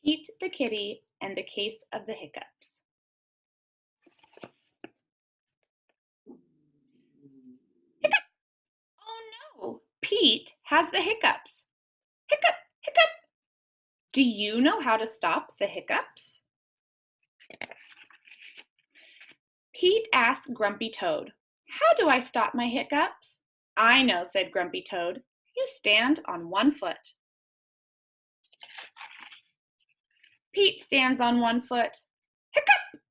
Pete the Kitty and the Case of the Hiccups. Hiccup! Oh no, Pete has the hiccups. Hiccup, hiccup. Do you know how to stop the hiccups? Pete asked Grumpy Toad, "How do I stop my hiccups?" "I know," said Grumpy Toad. "You stand on one foot." Pete stands on one foot. Hiccup!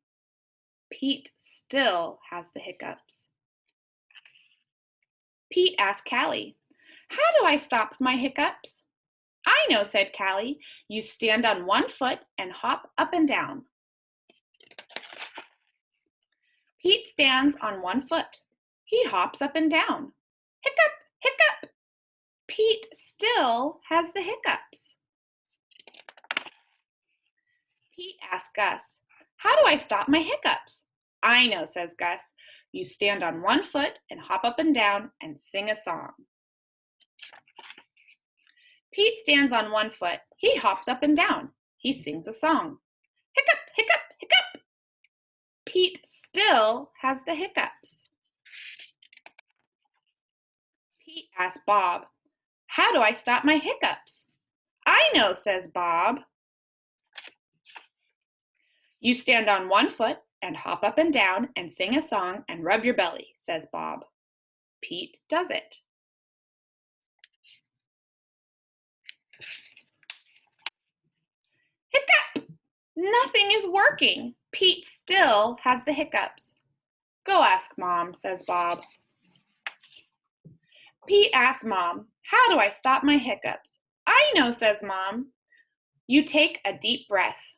Pete still has the hiccups. Pete asked Callie, "How do I stop my hiccups?" "I know," said Callie. "You stand on one foot and hop up and down." Pete stands on one foot. He hops up and down. Hiccup, hiccup. Pete still has the hiccups. Pete asked Gus, "How do I stop my hiccups?" "I know," says Gus. "You stand on one foot and hop up and down and sing a song." Pete stands on one foot. He hops up and down. He sings a song. Hiccup, hiccup, hiccup. Pete still has the hiccups. Pete asked Bob, "How do I stop my hiccups?" "I know," says Bob. "You stand on one foot and hop up and down and sing a song and rub your belly," says Bob. Pete does it. Hiccup! Nothing is working. Pete still has the hiccups. "Go ask Mom," says Bob. Pete asks Mom, "How do I stop my hiccups?" "I know," says Mom. "You take a deep breath."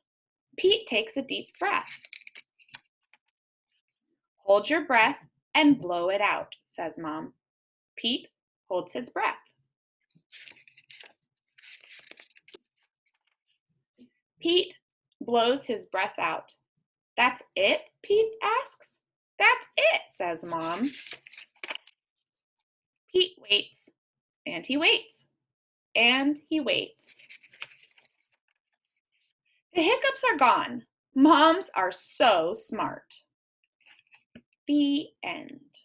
Pete takes a deep breath. "Hold your breath and blow it out," says Mom. Pete holds his breath. Pete blows his breath out. "That's it?" Pete asks. "That's it," says Mom. Pete waits, and he waits, and he waits. The hiccups are gone. Moms are so smart. The end.